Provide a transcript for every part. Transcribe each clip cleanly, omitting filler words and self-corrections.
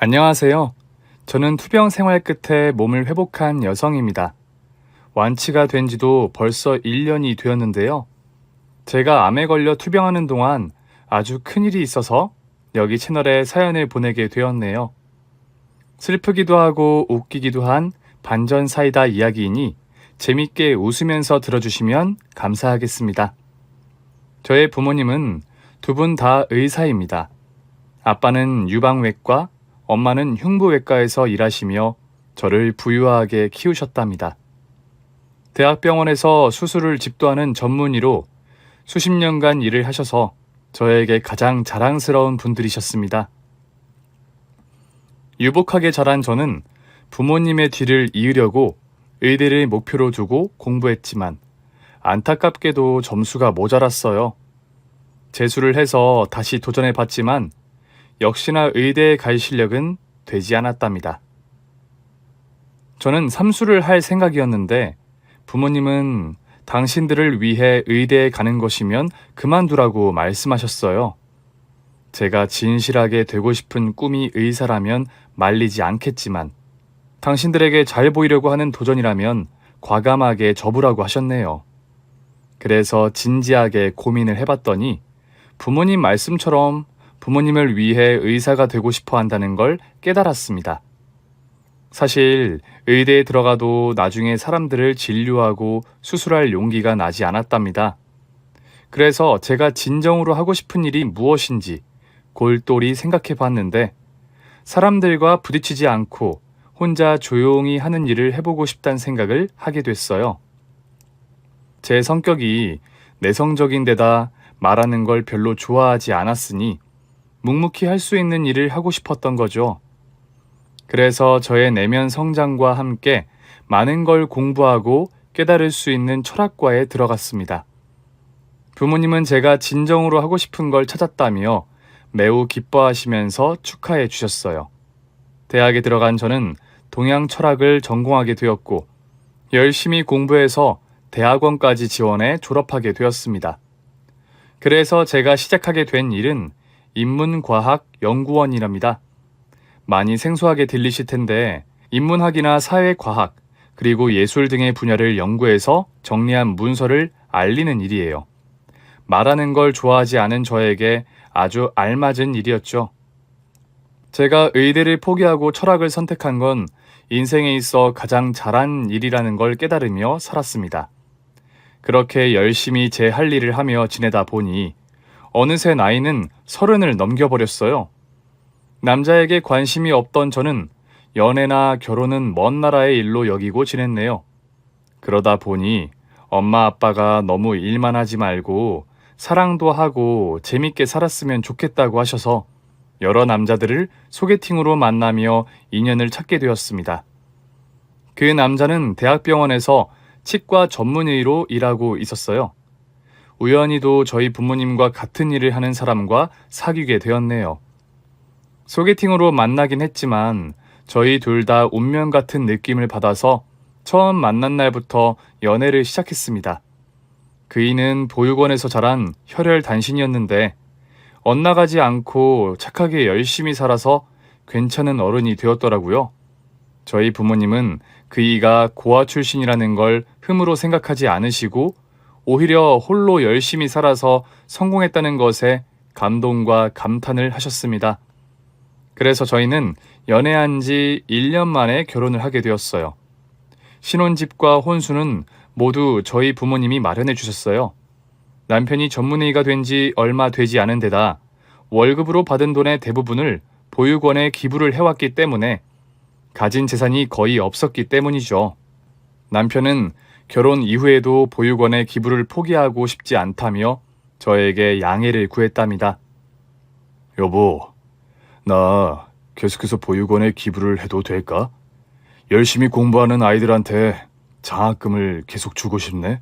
안녕하세요. 저는 투병 생활 끝에 몸을 회복한 여성입니다. 완치가 된 지도 벌써 1년이 되었는데요. 제가 암에 걸려 투병하는 동안 아주 큰일이 있어서 여기 채널에 사연을 보내게 되었네요. 슬프기도 하고 웃기기도 한 반전 사이다 이야기이니 재밌게 웃으면서 들어주시면 감사하겠습니다. 저의 부모님은 두 분 다 의사입니다. 아빠는 유방외과, 엄마는 흉부외과에서 일하시며 저를 부유하게 키우셨답니다. 대학병원에서 수술을 집도하는 전문의로 수십 년간 일을 하셔서 저에게 가장 자랑스러운 분들이셨습니다. 유복하게 자란 저는 부모님의 뒤를 이으려고 의대를 목표로 두고 공부했지만 안타깝게도 점수가 모자랐어요. 재수를 해서 다시 도전해 봤지만 역시나 의대에 갈 실력은 되지 않았답니다. 저는 삼수를 할 생각이었는데 부모님은 당신들을 위해 의대에 가는 것이면 그만두라고 말씀하셨어요. 제가 진실하게 되고 싶은 꿈이 의사라면 말리지 않겠지만 당신들에게 잘 보이려고 하는 도전이라면 과감하게 접으라고 하셨네요. 그래서 진지하게 고민을 해봤더니 부모님 말씀처럼 부모님을 위해 의사가 되고 싶어 한다는 걸 깨달았습니다. 사실 의대에 들어가도 나중에 사람들을 진료하고 수술할 용기가 나지 않았답니다. 그래서 제가 진정으로 하고 싶은 일이 무엇인지 골똘히 생각해 봤는데 사람들과 부딪히지 않고 혼자 조용히 하는 일을 해보고 싶다는 생각을 하게 됐어요. 제 성격이 내성적인 데다 말하는 걸 별로 좋아하지 않았으니 묵묵히 할 수 있는 일을 하고 싶었던 거죠. 그래서 저의 내면 성장과 함께 많은 걸 공부하고 깨달을 수 있는 철학과에 들어갔습니다. 부모님은 제가 진정으로 하고 싶은 걸 찾았다며 매우 기뻐하시면서 축하해 주셨어요. 대학에 들어간 저는 동양 철학을 전공하게 되었고 열심히 공부해서 대학원까지 지원해 졸업하게 되었습니다. 그래서 제가 시작하게 된 일은 인문과학연구원이랍니다. 많이 생소하게 들리실 텐데 인문학이나 사회과학 그리고 예술 등의 분야를 연구해서 정리한 문서를 알리는 일이에요. 말하는 걸 좋아하지 않은 저에게 아주 알맞은 일이었죠. 제가 의대를 포기하고 철학을 선택한 건 인생에 있어 가장 잘한 일이라는 걸 깨달으며 살았습니다. 그렇게 열심히 제 할 일을 하며 지내다 보니 어느새 나이는 30을 넘겨버렸어요. 남자에게 관심이 없던 저는 연애나 결혼은 먼 나라의 일로 여기고 지냈네요. 그러다 보니 엄마 아빠가 너무 일만 하지 말고 사랑도 하고 재밌게 살았으면 좋겠다고 하셔서 여러 남자들을 소개팅으로 만나며 인연을 찾게 되었습니다. 그 남자는 대학병원에서 치과 전문의로 일하고 있었어요. 우연히도 저희 부모님과 같은 일을 하는 사람과 사귀게 되었네요. 소개팅으로 만나긴 했지만 저희 둘 다 운명 같은 느낌을 받아서 처음 만난 날부터 연애를 시작했습니다. 그이는 보육원에서 자란 혈혈단신이었는데 엇나가지 않고 착하게 열심히 살아서 괜찮은 어른이 되었더라고요. 저희 부모님은 그이가 고아 출신이라는 걸 흠으로 생각하지 않으시고 오히려 홀로 열심히 살아서 성공했다는 것에 감동과 감탄을 하셨습니다. 그래서 저희는 연애한 지 1년 만에 결혼을 하게 되었어요. 신혼집과 혼수는 모두 저희 부모님이 마련해 주셨어요. 남편이 전문의가 된 지 얼마 되지 않은 데다 월급으로 받은 돈의 대부분을 보육원에 기부를 해왔기 때문에 가진 재산이 거의 없었기 때문이죠. 남편은 결혼 이후에도 보육원에 기부를 포기하고 싶지 않다며 저에게 양해를 구했답니다. 여보, 나 계속해서 보육원에 기부를 해도 될까? 열심히 공부하는 아이들한테 장학금을 계속 주고 싶네.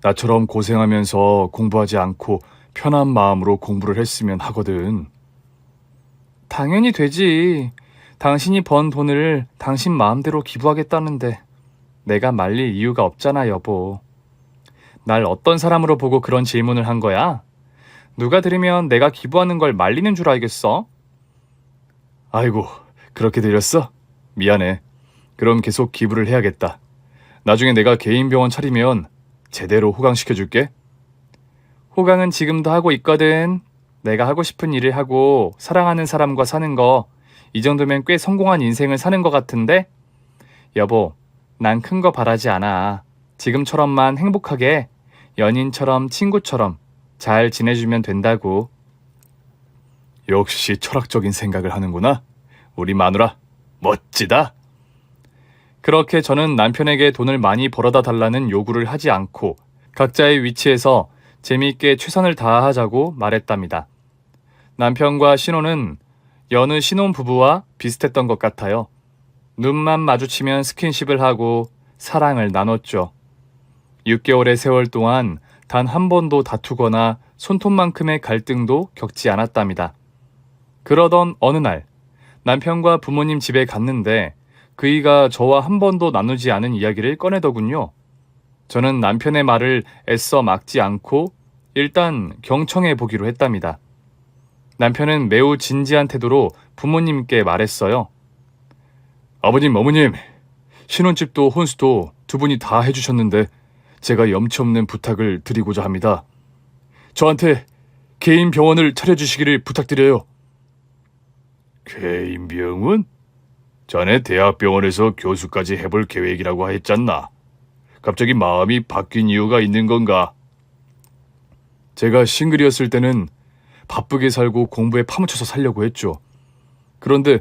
나처럼 고생하면서 공부하지 않고 편한 마음으로 공부를 했으면 하거든. 당연히 되지. 당신이 번 돈을 당신 마음대로 기부하겠다는데 내가 말릴 이유가 없잖아, 여보. 날 어떤 사람으로 보고 그런 질문을 한 거야? 누가 들으면 내가 기부하는 걸 말리는 줄 알겠어? 아이고, 그렇게 들렸어? 미안해. 그럼 계속 기부를 해야겠다. 나중에 내가 개인 병원 차리면 제대로 호강시켜줄게. 호강은 지금도 하고 있거든. 내가 하고 싶은 일을 하고 사랑하는 사람과 사는 거, 이 정도면 꽤 성공한 인생을 사는 것 같은데? 여보, 난 큰 거 바라지 않아. 지금처럼만 행복하게 연인처럼 친구처럼 잘 지내주면 된다고. 역시 철학적인 생각을 하는구나. 우리 마누라, 멋지다. 그렇게 저는 남편에게 돈을 많이 벌어다 달라는 요구를 하지 않고 각자의 위치에서 재미있게 최선을 다하자고 말했답니다. 남편과 신혼은 여느 신혼부부와 비슷했던 것 같아요. 눈만 마주치면 스킨십을 하고 사랑을 나눴죠. 6개월의 세월 동안 단 한 번도 다투거나 손톱만큼의 갈등도 겪지 않았답니다. 그러던 어느 날 남편과 부모님 집에 갔는데 그이가 저와 한 번도 나누지 않은 이야기를 꺼내더군요. 저는 남편의 말을 애써 막지 않고 일단 경청해 보기로 했답니다. 남편은 매우 진지한 태도로 부모님께 말했어요. 아버님, 어머님, 신혼집도 혼수도 두 분이 다 해주셨는데 제가 염치 없는 부탁을 드리고자 합니다. 저한테 개인 병원을 차려주시기를 부탁드려요. 개인 병원? 자네 대학병원에서 교수까지 해볼 계획이라고 했잖나. 갑자기 마음이 바뀐 이유가 있는 건가? 제가 싱글이었을 때는 바쁘게 살고 공부에 파묻혀서 살려고 했죠. 그런데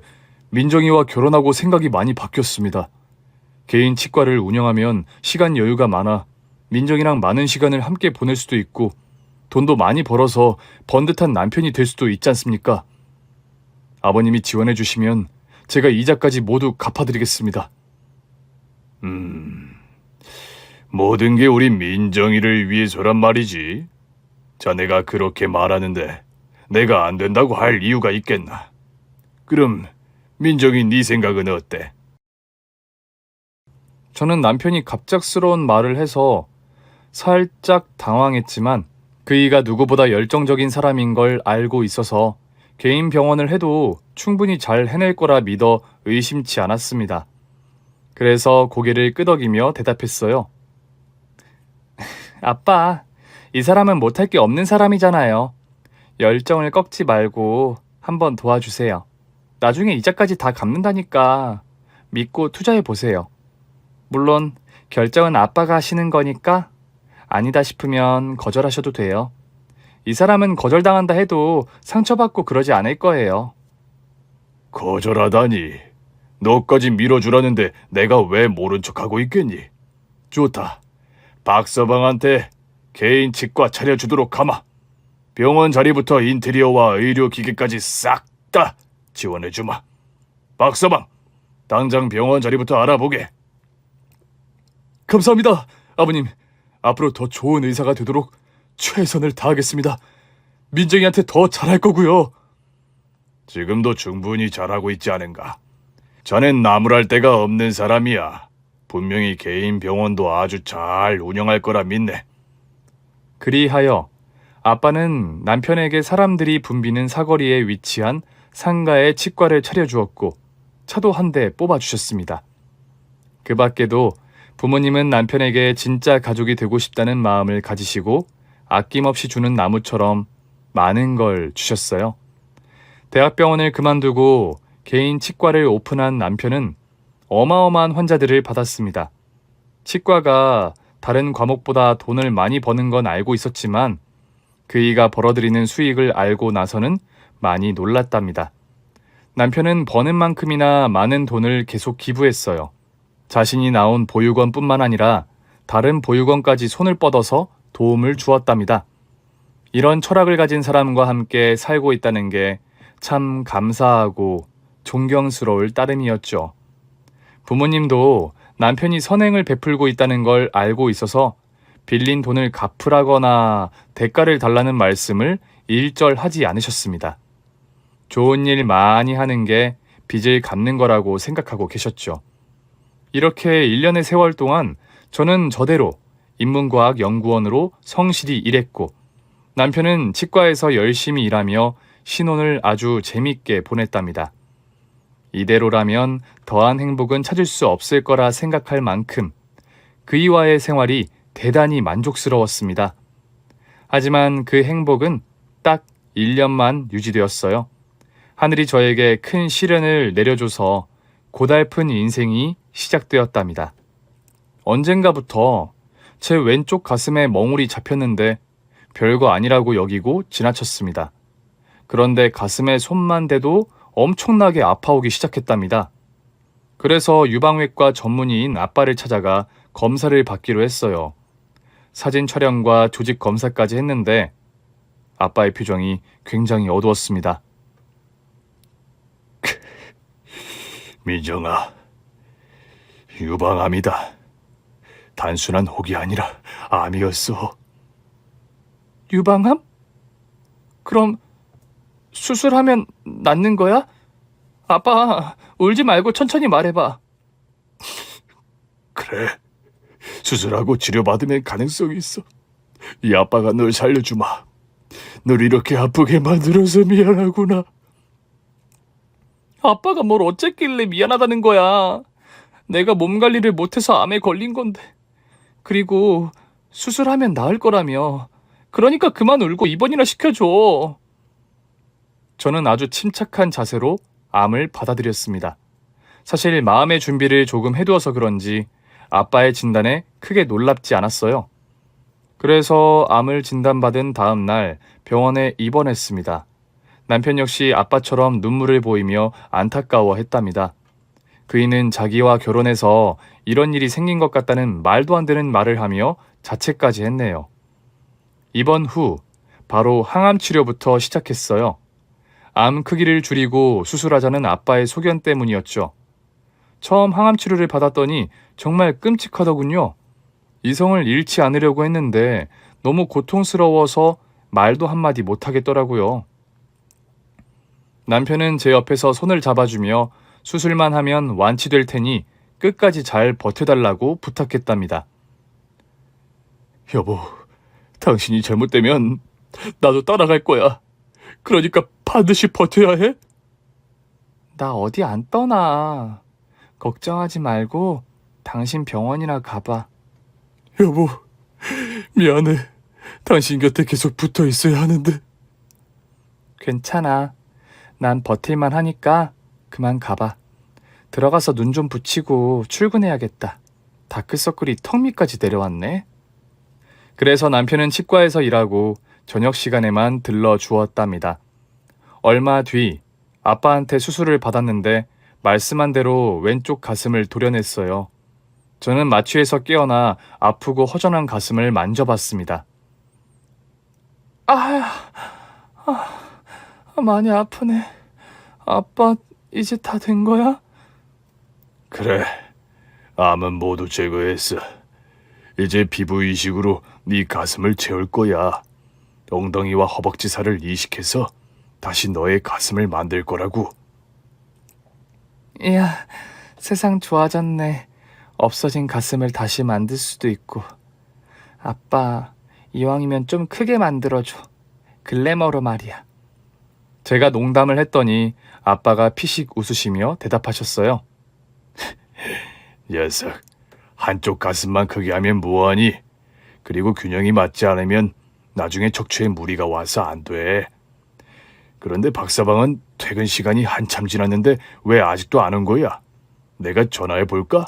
민정이와 결혼하고 생각이 많이 바뀌었습니다. 개인 치과를 운영하면 시간 여유가 많아 민정이랑 많은 시간을 함께 보낼 수도 있고 돈도 많이 벌어서 번듯한 남편이 될 수도 있지 않습니까? 아버님이 지원해 주시면 제가 이자까지 모두 갚아드리겠습니다. 모든 게 우리 민정이를 위해서란 말이지. 자네가 그렇게 말하는데 내가 안 된다고 할 이유가 있겠나? 그럼 민정이 네 생각은 어때? 저는 남편이 갑작스러운 말을 해서 살짝 당황했지만 그이가 누구보다 열정적인 사람인 걸 알고 있어서 개인 병원을 해도 충분히 잘 해낼 거라 믿어 의심치 않았습니다. 그래서 고개를 끄덕이며 대답했어요. 아빠, 이 사람은 못할 게 없는 사람이잖아요. 열정을 꺾지 말고 한번 도와주세요. 나중에 이자까지 다 갚는다니까 믿고 투자해 보세요. 물론 결정은 아빠가 하시는 거니까 아니다 싶으면 거절하셔도 돼요. 이 사람은 거절당한다 해도 상처받고 그러지 않을 거예요. 거절하다니. 너까지 밀어주라는데 내가 왜 모른 척하고 있겠니? 좋다. 박서방한테 개인 치과 차려주도록 하마. 병원 자리부터 인테리어와 의료기기까지 싹 다 지원해주마. 박서방, 당장 병원 자리부터 알아보게. 감사합니다, 아버님. 앞으로 더 좋은 의사가 되도록 최선을 다하겠습니다. 민정이한테 더 잘할 거고요. 지금도 충분히 잘하고 있지 않은가? 자넨 나무랄 데가 없는 사람이야. 분명히 개인 병원도 아주 잘 운영할 거라 믿네. 그리하여 아빠는 남편에게 사람들이 붐비는 사거리에 위치한 상가에 치과를 차려주었고 차도 한 대 뽑아주셨습니다. 그 밖에도 부모님은 남편에게 진짜 가족이 되고 싶다는 마음을 가지시고 아낌없이 주는 나무처럼 많은 걸 주셨어요. 대학병원을 그만두고 개인 치과를 오픈한 남편은 어마어마한 환자들을 받았습니다. 치과가 다른 과목보다 돈을 많이 버는 건 알고 있었지만 그이가 벌어들이는 수익을 알고 나서는 많이 놀랐답니다. 남편은 버는 만큼이나 많은 돈을 계속 기부했어요. 자신이 나온 보육원뿐만 아니라 다른 보육원까지 손을 뻗어서 도움을 주었답니다. 이런 철학을 가진 사람과 함께 살고 있다는 게 참 감사하고 존경스러울 따름이었죠. 부모님도 남편이 선행을 베풀고 있다는 걸 알고 있어서 빌린 돈을 갚으라거나 대가를 달라는 말씀을 일절하지 않으셨습니다. 좋은 일 많이 하는 게 빚을 갚는 거라고 생각하고 계셨죠. 이렇게 1년의 세월 동안 저는 저대로 인문과학연구원으로 성실히 일했고 남편은 치과에서 열심히 일하며 신혼을 아주 재밌게 보냈답니다. 이대로라면 더한 행복은 찾을 수 없을 거라 생각할 만큼 그이와의 생활이 대단히 만족스러웠습니다. 하지만 그 행복은 딱 1년만 유지되었어요. 하늘이 저에게 큰 시련을 내려줘서 고달픈 인생이 시작되었답니다. 언젠가부터 제 왼쪽 가슴에 멍울이 잡혔는데 별거 아니라고 여기고 지나쳤습니다. 그런데 가슴에 손만 대도 엄청나게 아파오기 시작했답니다. 그래서 유방외과 전문의인 아빠를 찾아가 검사를 받기로 했어요. 사진 촬영과 조직 검사까지 했는데 아빠의 표정이 굉장히 어두웠습니다. 민정아, 유방암이다. 단순한 혹이 아니라 암이었어. 유방암? 그럼 수술하면 낫는 거야? 아빠, 울지 말고 천천히 말해봐. 그래, 수술하고 치료받으면 가능성이 있어. 이 아빠가 널 살려주마. 널 이렇게 아프게 만들어서 미안하구나. 아빠가 뭘 어쨌길래 미안하다는 거야. 내가 몸 관리를 못해서 암에 걸린 건데. 그리고 수술하면 나을 거라며. 그러니까 그만 울고 입원이나 시켜줘. 저는 아주 침착한 자세로 암을 받아들였습니다. 사실 마음의 준비를 조금 해두어서 그런지 아빠의 진단에 크게 놀랍지 않았어요. 그래서 암을 진단받은 다음 날 병원에 입원했습니다. 남편 역시 아빠처럼 눈물을 보이며 안타까워했답니다. 그이는 자기와 결혼해서 이런 일이 생긴 것 같다는 말도 안 되는 말을 하며 자책까지 했네요. 입원 후 바로 항암 치료부터 시작했어요. 암 크기를 줄이고 수술하자는 아빠의 소견 때문이었죠. 처음 항암 치료를 받았더니 정말 끔찍하더군요. 이성을 잃지 않으려고 했는데 너무 고통스러워서 말도 한마디 못하겠더라고요. 남편은 제 옆에서 손을 잡아주며 수술만 하면 완치될 테니 끝까지 잘 버텨달라고 부탁했답니다. 여보, 당신이 잘못되면 나도 따라갈 거야. 그러니까 반드시 버텨야 해. 나 어디 안 떠나. 걱정하지 말고 당신 병원이나 가봐. 여보, 미안해. 당신 곁에 계속 붙어 있어야 하는데. 괜찮아. 난 버틸만 하니까 그만 가봐. 들어가서 눈 좀 붙이고 출근해야겠다. 다크서클이 턱 밑까지 내려왔네. 그래서 남편은 치과에서 일하고 저녁 시간에만 들러 주었답니다. 얼마 뒤 아빠한테 수술을 받았는데 말씀한 대로 왼쪽 가슴을 도려냈어요. 저는 마취에서 깨어나 아프고 허전한 가슴을 만져봤습니다. 많이 아프네. 아빠 이제 다 된 거야? 그래, 암은 모두 제거했어. 이제 피부 이식으로 네 가슴을 채울 거야. 엉덩이와 허벅지 살을 이식해서 다시 너의 가슴을 만들 거라고. 이야, 세상 좋아졌네. 없어진 가슴을 다시 만들 수도 있고. 아빠, 이왕이면 좀 크게 만들어줘. 글래머로 말이야. 제가 농담을 했더니 아빠가 피식 웃으시며 대답하셨어요. 녀석, 한쪽 가슴만 크게 하면 뭐하니? 그리고 균형이 맞지 않으면 나중에 척추에 무리가 와서 안 돼. 그런데 박사방은 퇴근 시간이 한참 지났는데 왜 아직도 안 온 거야? 내가 전화해 볼까?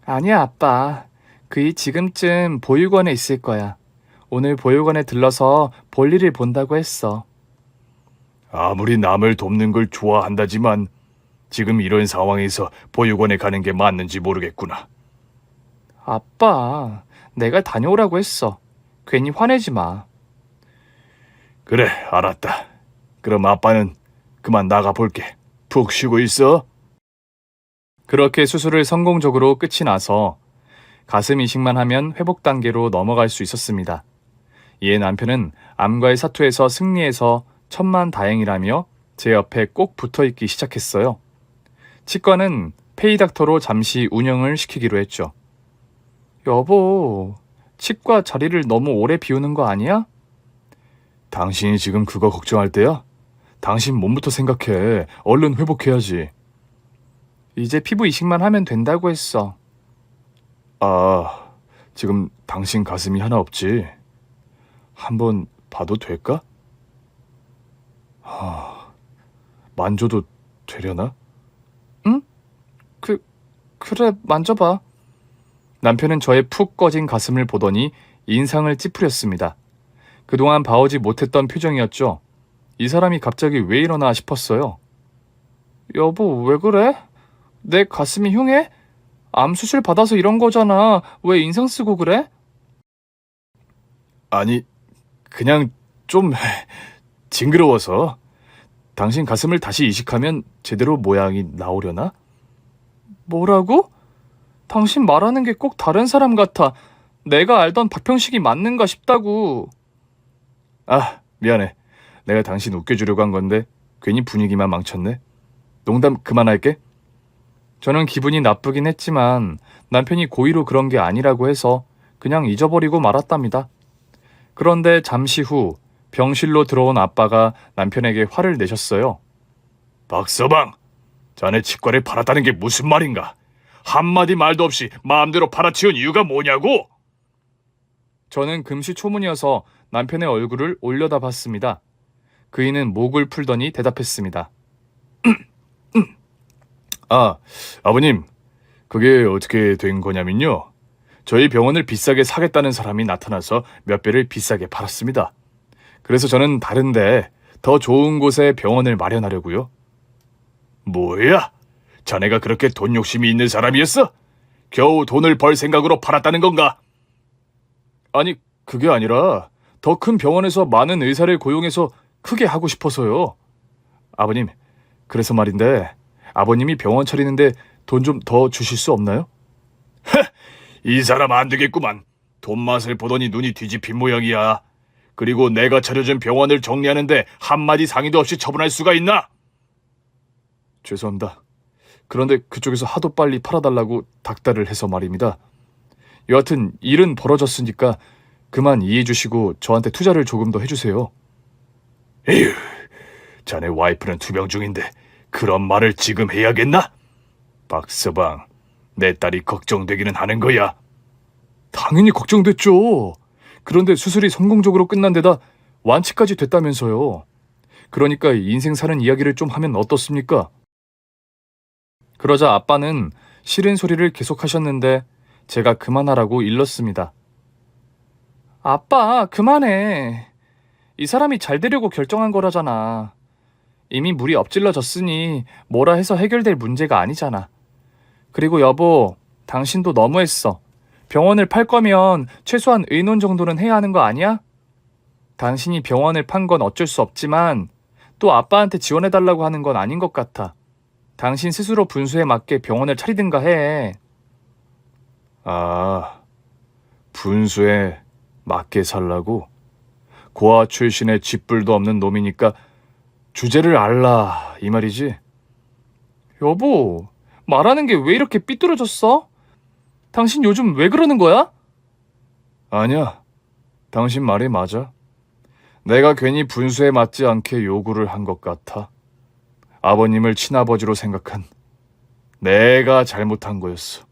아니야, 아빠. 그이 지금쯤 보육원에 있을 거야. 오늘 보육원에 들러서 볼일을 본다고 했어. 아무리 남을 돕는 걸 좋아한다지만 지금 이런 상황에서 보육원에 가는 게 맞는지 모르겠구나. 아빠, 내가 다녀오라고 했어. 괜히 화내지 마. 그래, 알았다. 그럼 아빠는 그만 나가 볼게. 푹 쉬고 있어. 그렇게 수술을 성공적으로 끝이 나서 가슴 이식만 하면 회복 단계로 넘어갈 수 있었습니다. 이에 남편은 암과의 사투에서 승리해서 천만다행이라며 제 옆에 꼭 붙어있기 시작했어요. 치과는 페이닥터로 잠시 운영을 시키기로 했죠. 여보, 치과 자리를 너무 오래 비우는 거 아니야? 당신이 지금 그거 걱정할 때야? 당신 몸부터 생각해. 얼른 회복해야지. 이제 피부 이식만 하면 된다고 했어. 아, 지금 당신 가슴이 하나 없지? 한번 봐도 될까? 만져도 되려나? 그래, 만져봐. 남편은 저의 푹 꺼진 가슴을 보더니 인상을 찌푸렸습니다. 그동안 봐오지 못했던 표정이었죠. 이 사람이 갑자기 왜 이러나 싶었어요. 여보, 왜 그래? 내 가슴이 흉해? 암 수술 받아서 이런 거잖아. 왜 인상 쓰고 그래? 아니, 그냥 좀 징그러워서. 당신 가슴을 다시 이식하면 제대로 모양이 나오려나? 뭐라고? 당신 말하는 게 꼭 다른 사람 같아. 내가 알던 박형식이 맞는가 싶다고. 아, 미안해. 내가 당신 웃겨주려고 한 건데 괜히 분위기만 망쳤네. 농담 그만할게. 저는 기분이 나쁘긴 했지만 남편이 고의로 그런 게 아니라고 해서 그냥 잊어버리고 말았답니다. 그런데 잠시 후 병실로 들어온 아빠가 남편에게 화를 내셨어요. 박서방, 자네 치과를 팔았다는 게 무슨 말인가? 한마디 말도 없이 마음대로 팔아치운 이유가 뭐냐고? 저는 금시초문이어서 남편의 얼굴을 올려다 봤습니다. 그이는 목을 풀더니 대답했습니다. 아, 아버님, 그게 어떻게 된 거냐면요. 저희 병원을 비싸게 사겠다는 사람이 나타나서 몇 배를 비싸게 팔았습니다. 그래서 저는 다른데 더 좋은 곳에 병원을 마련하려고요. 뭐야? 자네가 그렇게 돈 욕심이 있는 사람이었어? 겨우 돈을 벌 생각으로 팔았다는 건가? 아니, 그게 아니라 더 큰 병원에서 많은 의사를 고용해서 크게 하고 싶어서요. 아버님, 그래서 말인데 아버님이 병원 차리는데 돈 좀 더 주실 수 없나요? 이 사람 안 되겠구만. 돈 맛을 보더니 눈이 뒤집힌 모양이야. 그리고 내가 차려준 병원을 정리하는데 한마디 상의도 없이 처분할 수가 있나? 죄송합니다. 그런데 그쪽에서 하도 빨리 팔아달라고 닥달을 해서 말입니다. 여하튼 일은 벌어졌으니까 그만 이해해 주시고 저한테 투자를 조금 더 해주세요. 에휴, 자네 와이프는 투병 중인데 그런 말을 지금 해야겠나? 박서방, 내 딸이 걱정되기는 하는 거야. 당연히 걱정됐죠. 그런데 수술이 성공적으로 끝난 데다 완치까지 됐다면서요. 그러니까 인생 사는 이야기를 좀 하면 어떻습니까? 그러자 아빠는 싫은 소리를 계속하셨는데 제가 그만하라고 일렀습니다. 아빠, 그만해. 이 사람이 잘 되려고 결정한 거라잖아. 이미 물이 엎질러졌으니 뭐라 해서 해결될 문제가 아니잖아. 그리고 여보, 당신도 너무했어. 병원을 팔 거면 최소한 의논 정도는 해야 하는 거 아니야? 당신이 병원을 판 건 어쩔 수 없지만 또 아빠한테 지원해달라고 하는 건 아닌 것 같아. 당신 스스로 분수에 맞게 병원을 차리든가 해. 아, 분수에 맞게 살라고? 고아 출신의 쥐뿔도 없는 놈이니까 주제를 알라 이 말이지? 여보, 말하는 게 왜 이렇게 삐뚤어졌어? 당신 요즘 왜 그러는 거야? 아니야, 당신 말이 맞아. 내가 괜히 분수에 맞지 않게 요구를 한 것 같아. 아버님을 친아버지로 생각한 내가 잘못한 거였어.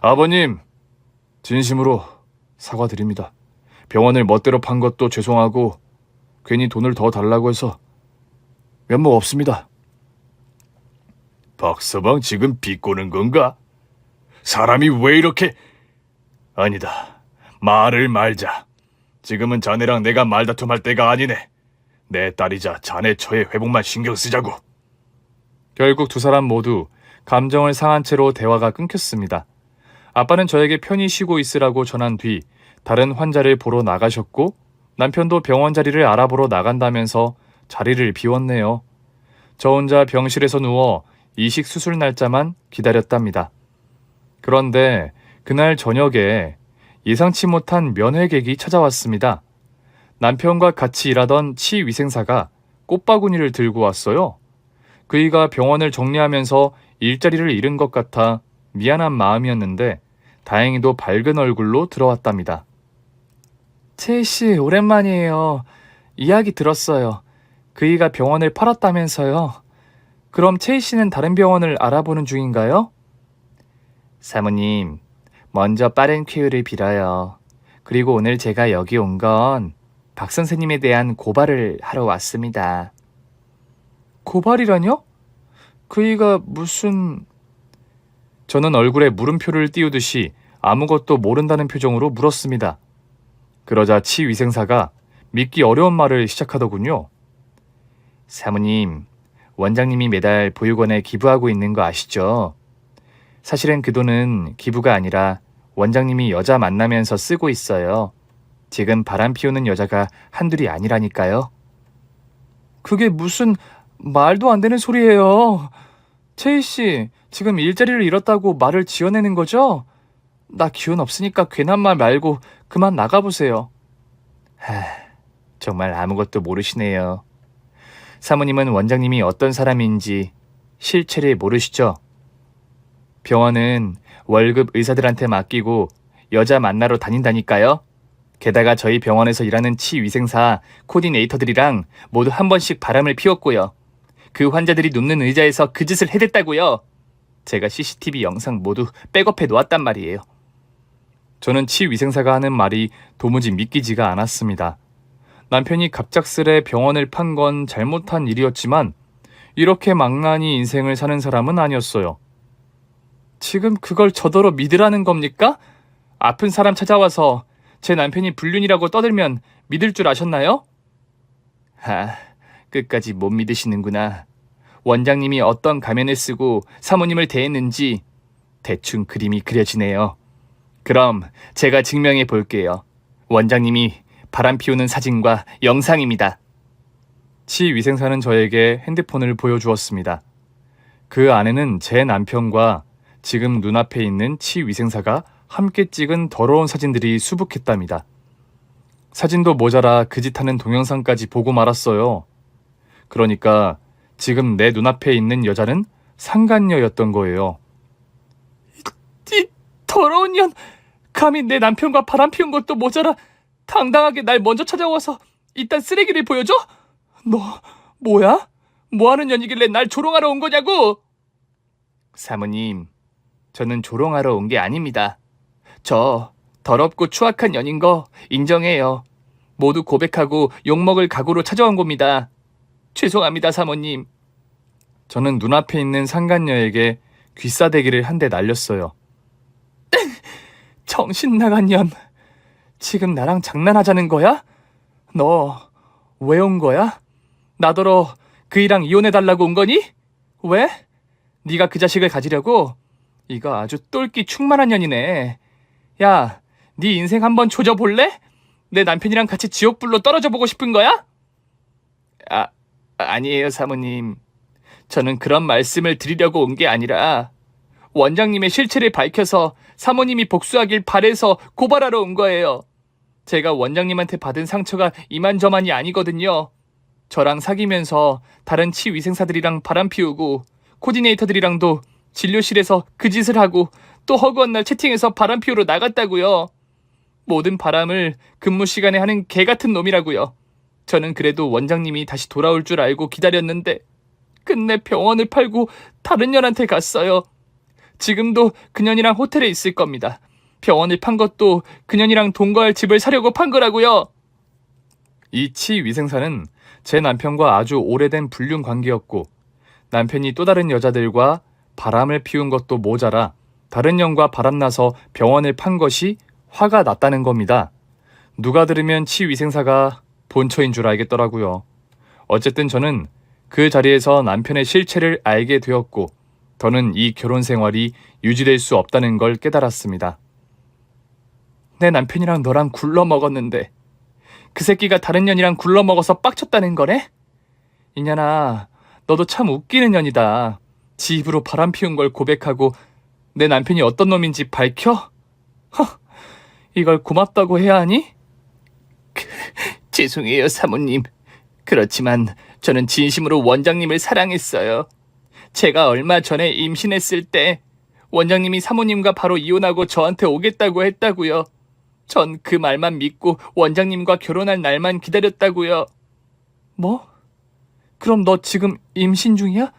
아버님, 진심으로 사과드립니다. 병원을 멋대로 판 것도 죄송하고 괜히 돈을 더 달라고 해서 면목 없습니다. 박서방 지금 비꼬는 건가? 사람이 왜 이렇게... 아니다. 말을 말자. 지금은 자네랑 내가 말다툼할 때가 아니네. 내 딸이자 자네 처의 회복만 신경 쓰자고. 결국 두 사람 모두 감정을 상한 채로 대화가 끊겼습니다. 아빠는 저에게 편히 쉬고 있으라고 전한 뒤 다른 환자를 보러 나가셨고 남편도 병원 자리를 알아보러 나간다면서 자리를 비웠네요. 저 혼자 병실에서 누워 이식 수술 날짜만 기다렸답니다. 그런데 그날 저녁에 예상치 못한 면회객이 찾아왔습니다. 남편과 같이 일하던 치위생사가 꽃바구니를 들고 왔어요. 그이가 병원을 정리하면서 일자리를 잃은 것 같아 미안한 마음이었는데 다행히도 밝은 얼굴로 들어왔답니다. 채희 씨, 오랜만이에요. 이야기 들었어요. 그이가 병원을 팔았다면서요. 그럼 채희 씨는 다른 병원을 알아보는 중인가요? 사모님, 먼저 빠른 쾌유를 빌어요. 그리고 오늘 제가 여기 온 건 박 선생님에 대한 고발을 하러 왔습니다. 고발이라뇨? 그이가 무슨... 저는 얼굴에 물음표를 띄우듯이 아무것도 모른다는 표정으로 물었습니다. 그러자 치위생사가 믿기 어려운 말을 시작하더군요. 사모님, 원장님이 매달 보육원에 기부하고 있는 거 아시죠? 사실은 그 돈은 기부가 아니라 원장님이 여자 만나면서 쓰고 있어요. 지금 바람 피우는 여자가 한둘이 아니라니까요. 그게 무슨 말도 안 되는 소리예요. 채희 씨, 지금 일자리를 잃었다고 말을 지어내는 거죠? 나 기운 없으니까 괜한 말 말고 그만 나가보세요. 정말 아무것도 모르시네요. 사모님은 원장님이 어떤 사람인지 실체를 모르시죠? 병원은 월급 의사들한테 맡기고 여자 만나러 다닌다니까요. 게다가 저희 병원에서 일하는 치위생사 코디네이터들이랑 모두 한 번씩 바람을 피웠고요. 그 환자들이 눕는 의자에서 그 짓을 해댔다고요. 제가 CCTV 영상 모두 백업해 놓았단 말이에요. 저는 치위생사가 하는 말이 도무지 믿기지가 않았습니다. 남편이 갑작스레 병원을 판 건 잘못한 일이었지만 이렇게 망나니 인생을 사는 사람은 아니었어요. 지금 그걸 저더러 믿으라는 겁니까? 아픈 사람 찾아와서 제 남편이 불륜이라고 떠들면 믿을 줄 아셨나요? 끝까지 못 믿으시는구나. 원장님이 어떤 가면을 쓰고 사모님을 대했는지 대충 그림이 그려지네요. 그럼 제가 증명해 볼게요. 원장님이 바람 피우는 사진과 영상입니다. 치위생사는 저에게 핸드폰을 보여주었습니다. 그 안에는 제 남편과 지금 눈앞에 있는 치위생사가 함께 찍은 더러운 사진들이 수북했답니다. 사진도 모자라 그 짓하는 동영상까지 보고 말았어요. 그러니까 지금 내 눈앞에 있는 여자는 상간녀였던 거예요. 이 더러운 년! 감히 내 남편과 바람 피운 것도 모자라 당당하게 날 먼저 찾아와서 이딴 쓰레기를 보여줘? 너 뭐야? 뭐하는 년이길래 날 조롱하러 온 거냐고? 사모님, 저는 조롱하러 온 게 아닙니다. 저 더럽고 추악한 년인 거 인정해요. 모두 고백하고 욕먹을 각오로 찾아온 겁니다. 죄송합니다, 사모님. 저는 눈앞에 있는 상간녀에게 귀싸대기를 한 대 날렸어요. 정신 나간 년. 지금 나랑 장난하자는 거야? 너 왜 온 거야? 나더러 그이랑 이혼해달라고 온 거니? 왜? 네가 그 자식을 가지려고? 이거 아주 똘끼 충만한 년이네. 야, 네 인생 한번 조져볼래? 내 남편이랑 같이 지옥불로 떨어져 보고 싶은 거야? 아니에요, 사모님. 저는 그런 말씀을 드리려고 온 게 아니라 원장님의 실체를 밝혀서 사모님이 복수하길 바래서 고발하러 온 거예요. 제가 원장님한테 받은 상처가 이만저만이 아니거든요. 저랑 사귀면서 다른 치위생사들이랑 바람 피우고 코디네이터들이랑도 진료실에서 그 짓을 하고 또 허구한 날 채팅해서 바람 피우러 나갔다고요. 모든 바람을 근무 시간에 하는 개 같은 놈이라고요. 저는 그래도 원장님이 다시 돌아올 줄 알고 기다렸는데 끝내 병원을 팔고 다른 년한테 갔어요. 지금도 그년이랑 호텔에 있을 겁니다. 병원을 판 것도 그년이랑 동거할 집을 사려고 판 거라고요. 이 치위생사는 제 남편과 아주 오래된 불륜 관계였고 남편이 또 다른 여자들과 바람을 피운 것도 모자라 다른 년과 바람나서 병원을 판 것이 화가 났다는 겁니다. 누가 들으면 치위생사가 본처인 줄 알겠더라고요. 어쨌든 저는 그 자리에서 남편의 실체를 알게 되었고 더는 이 결혼 생활이 유지될 수 없다는 걸 깨달았습니다. 내 남편이랑 너랑 굴러먹었는데 그 새끼가 다른 년이랑 굴러먹어서 빡쳤다는 거네? 이년아, 너도 참 웃기는 년이다. 지 입으로 바람 피운 걸 고백하고 내 남편이 어떤 놈인지 밝혀? 이걸 고맙다고 해야 하니? 죄송해요, 사모님. 그렇지만 저는 진심으로 원장님을 사랑했어요. 제가 얼마 전에 임신했을 때 원장님이 사모님과 바로 이혼하고 저한테 오겠다고 했다고요. 전 그 말만 믿고 원장님과 결혼할 날만 기다렸다고요. 뭐? 그럼 너 지금 임신 중이야?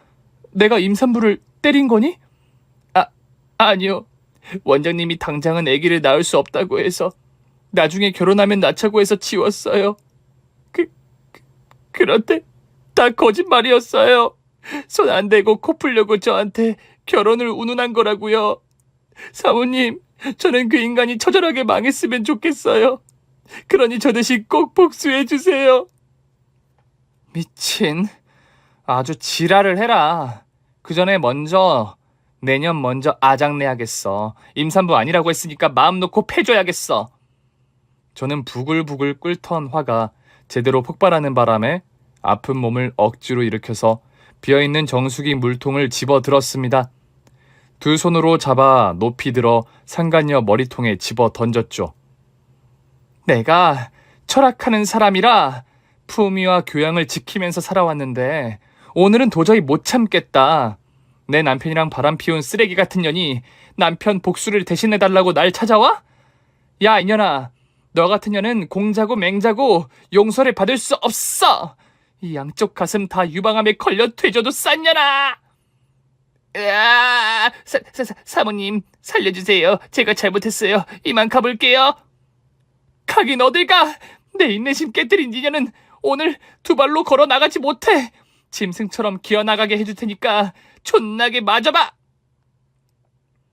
내가 임산부를 때린 거니? 아니요. 원장님이 당장은 아기를 낳을 수 없다고 해서 나중에 결혼하면 낳자고 해서 지웠어요. 그런데 다 거짓말이었어요. 손 안 대고 코 풀려고 저한테 결혼을 운운한 거라고요. 사모님, 저는 그 인간이 처절하게 망했으면 좋겠어요. 그러니 저 대신 꼭 복수해 주세요. 미친. 아주 지랄을 해라. 그 전에 내년 먼저 아작내야겠어. 임산부 아니라고 했으니까 마음 놓고 패줘야겠어. 저는 부글부글 끓던 화가 제대로 폭발하는 바람에 아픈 몸을 억지로 일으켜서 비어있는 정수기 물통을 집어들었습니다. 두 손으로 잡아 높이 들어 상간녀 머리통에 집어 던졌죠. 내가 철학하는 사람이라 품위와 교양을 지키면서 살아왔는데 오늘은 도저히 못 참겠다. 내 남편이랑 바람 피운 쓰레기 같은 년이 남편 복수를 대신해달라고 날 찾아와? 야, 이년아. 너 같은 년은 공자고 맹자고 용서를 받을 수 없어. 이 양쪽 가슴 다 유방암에 걸려 되져도 싼 년아. 으아, 사모님 살려주세요. 제가 잘못했어요. 이만 가볼게요. 가긴 어딜 가. 내 인내심 깨뜨린 니년은 오늘 두 발로 걸어 나가지 못해. 짐승처럼 기어나가게 해줄 테니까 존나게 맞아봐.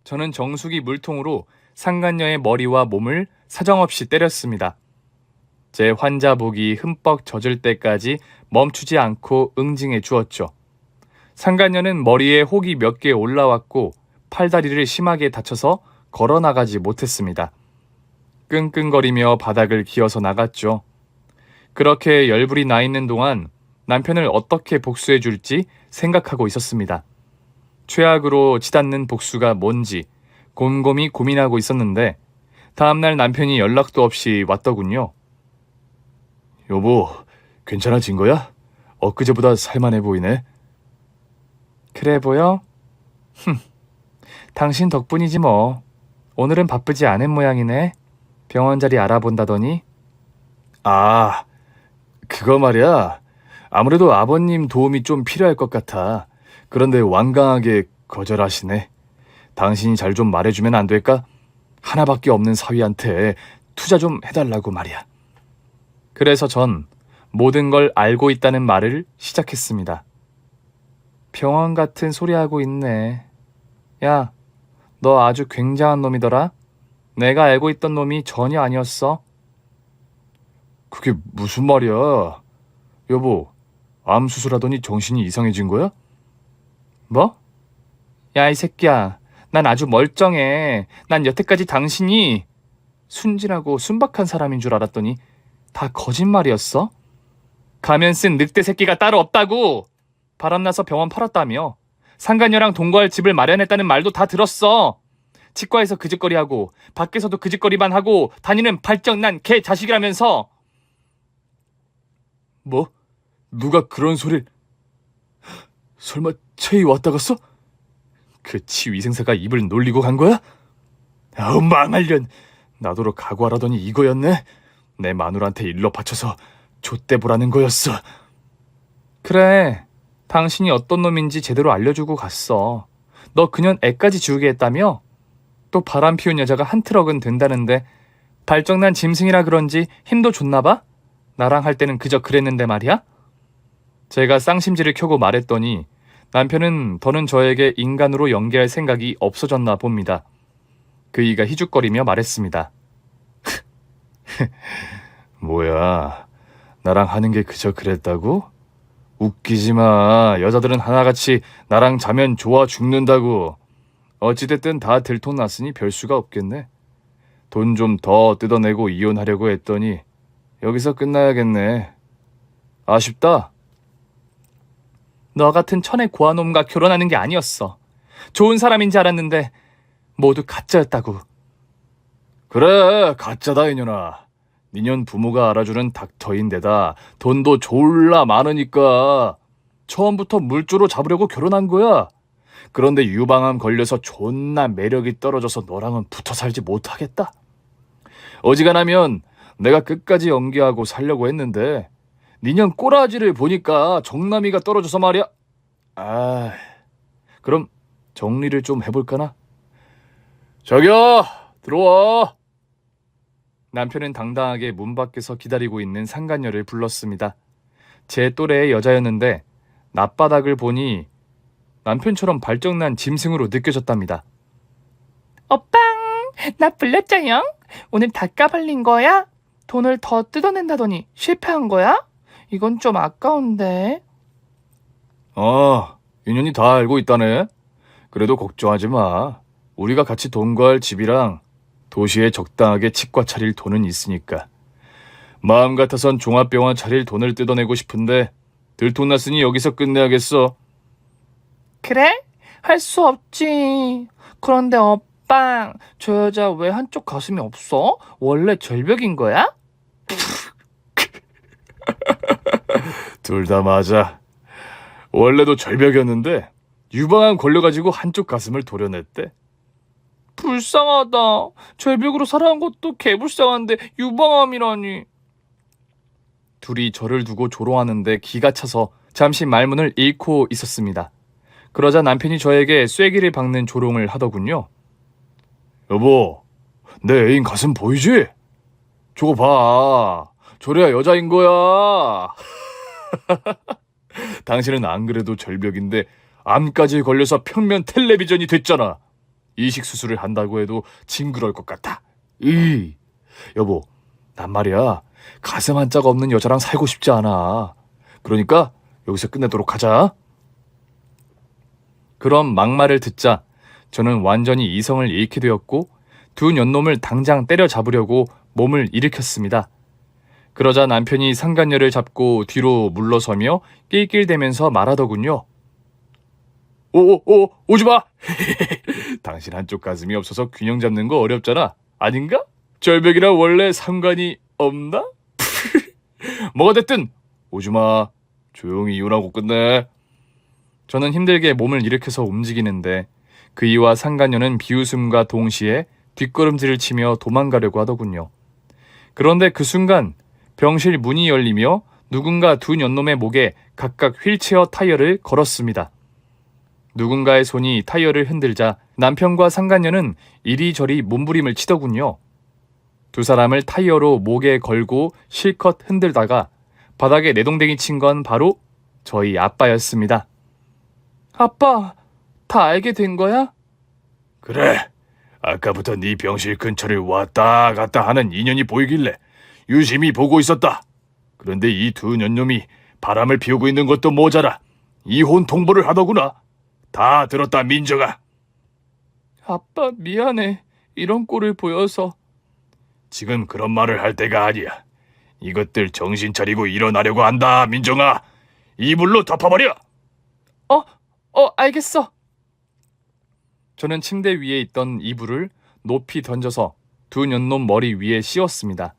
저는 정수기 물통으로 상간녀의 머리와 몸을 사정없이 때렸습니다. 제 환자복이 흠뻑 젖을 때까지 멈추지 않고 응징해 주었죠. 상간녀는 머리에 혹이 몇 개 올라왔고 팔다리를 심하게 다쳐서 걸어 나가지 못했습니다. 끙끙거리며 바닥을 기어서 나갔죠. 그렇게 열불이 나 있는 동안 남편을 어떻게 복수해 줄지 생각하고 있었습니다. 최악으로 치닫는 복수가 뭔지 곰곰이 고민하고 있었는데 다음날 남편이 연락도 없이 왔더군요. 여보, 괜찮아진 거야? 엊그제보다 살만해 보이네. 그래 보여? 당신 덕분이지 뭐. 오늘은 바쁘지 않은 모양이네. 병원 자리 알아본다더니. 아, 그거 말이야. 아무래도 아버님 도움이 좀 필요할 것 같아. 그런데 완강하게 거절하시네. 당신이 잘 좀 말해주면 안 될까? 하나밖에 없는 사위한테 투자 좀 해달라고 말이야. 그래서 전 모든 걸 알고 있다는 말을 시작했습니다. 병원 같은 소리 하고 있네. 야, 너 아주 굉장한 놈이더라. 내가 알고 있던 놈이 전혀 아니었어. 그게 무슨 말이야? 여보, 암 수술하더니 정신이 이상해진 거야? 뭐? 야, 이 새끼야. 난 아주 멀쩡해. 난 여태까지 당신이 순진하고 순박한 사람인 줄 알았더니 다 거짓말이었어? 가면 쓴 늑대 새끼가 따로 없다고! 바람나서 병원 팔았다며. 상간녀랑 동거할 집을 마련했다는 말도 다 들었어. 치과에서 그짓거리하고 밖에서도 그짓거리만 하고 다니는 발정난 개 자식이라면서. 뭐? 누가 그런 소릴? 설마 채이 왔다 갔어? 그 치위생사가 입을 놀리고 간 거야? 아우, 망할년. 나도로 각오하라더니 이거였네. 내 마누라한테 일러 바쳐서 좆대보라는 거였어. 그래, 당신이 어떤 놈인지 제대로 알려주고 갔어. 너 그년 애까지 지우게 했다며? 또 바람 피운 여자가 한 트럭은 된다는데 발정난 짐승이라 그런지 힘도 줬나 봐? 나랑 할 때는 그저 그랬는데 말이야? 제가 쌍심지를 켜고 말했더니 남편은 더는 저에게 인간으로 연기할 생각이 없어졌나 봅니다. 그이가 희죽거리며 말했습니다. 뭐야, 나랑 하는 게 그저 그랬다고? 웃기지 마. 여자들은 하나같이 나랑 자면 좋아 죽는다고. 어찌됐든 다 들통났으니 별수가 없겠네. 돈 좀 더 뜯어내고 이혼하려고 했더니 여기서 끝나야겠네. 아쉽다. 너 같은 천의 고아놈과 결혼하는 게 아니었어. 좋은 사람인지 알았는데 모두 가짜였다고. 그래, 가짜다 이년아. 니년 부모가 알아주는 닥터인데다 돈도 졸라 많으니까 처음부터 물조로 잡으려고 결혼한 거야. 그런데 유방암 걸려서 존나 매력이 떨어져서 너랑은 붙어 살지 못하겠다. 어지간하면 내가 끝까지 연기하고 살려고 했는데 니년 꼬라지를 보니까 정남이가 떨어져서 말이야. 아, 그럼 정리를 좀 해볼까나? 자기야, 들어와. 남편은 당당하게 문 밖에서 기다리고 있는 상간녀를 불렀습니다. 제 또래의 여자였는데 낮바닥을 보니 남편처럼 발정난 짐승으로 느껴졌답니다. 오빵, 나 불렸자영. 오늘 다 까발린 거야? 돈을 더 뜯어낸다더니 실패한 거야? 이건 좀 아까운데. 인연이 다 알고 있다네. 그래도 걱정하지 마. 우리가 같이 동거할 집이랑 도시에 적당하게 치과 차릴 돈은 있으니까. 마음 같아선 종합병원 차릴 돈을 뜯어내고 싶은데 들통났으니 여기서 끝내야겠어. 그래? 할 수 없지. 그런데 오빵, 저 여자 왜 한쪽 가슴이 없어? 원래 절벽인 거야? 둘 다 맞아. 원래도 절벽이었는데 유방암 걸려가지고 한쪽 가슴을 도려냈대. 불쌍하다. 절벽으로 살아온 것도 개불쌍한데 유방암이라니. 둘이 저를 두고 조롱하는데 기가 차서 잠시 말문을 잃고 있었습니다. 그러자 남편이 저에게 쐐기를 박는 조롱을 하더군요. 여보, 내 애인 가슴 보이지? 저거 봐. 저래야 여자인 거야. 당신은 안 그래도 절벽인데 암까지 걸려서 평면 텔레비전이 됐잖아. 이식 수술을 한다고 해도 징그러울 것 같아. 여보, 난 말이야 가슴 한자가 없는 여자랑 살고 싶지 않아. 그러니까 여기서 끝내도록 하자. 그런 막말을 듣자 저는 완전히 이성을 잃게 되었고 두 년놈을 당장 때려잡으려고 몸을 일으켰습니다. 그러자 남편이 상간녀를 잡고 뒤로 물러서며 낄낄대면서 말하더군요. 오지마! 당신 한쪽 가슴이 없어서 균형 잡는 거 어렵잖아. 아닌가? 절벽이라 원래 상관이 없나? 뭐가 됐든 오지마. 조용히 이혼하고 끝내. 저는 힘들게 몸을 일으켜서 움직이는데 그이와 상간녀는 비웃음과 동시에 뒷걸음질을 치며 도망가려고 하더군요. 그런데 그 순간 병실 문이 열리며 누군가 두 년놈의 목에 각각 휠체어 타이어를 걸었습니다. 누군가의 손이 타이어를 흔들자 남편과 상간녀는 이리저리 몸부림을 치더군요. 두 사람을 타이어로 목에 걸고 실컷 흔들다가 바닥에 내동댕이 친 건 바로 저희 아빠였습니다. 아빠, 다 알게 된 거야? 그래. 아까부터 네 병실 근처를 왔다 갔다 하는 인연이 보이길래 유심히 보고 있었다. 그런데 이 두 년놈이 바람을 피우고 있는 것도 모자라 이혼 통보를 하더구나. 다 들었다, 민정아. 아빠, 미안해. 이런 꼴을 보여서. 지금 그런 말을 할 때가 아니야. 이것들 정신 차리고 일어나려고 한다, 민정아. 이불로 덮어버려. 알겠어. 저는 침대 위에 있던 이불을 높이 던져서 두 년놈 머리 위에 씌웠습니다.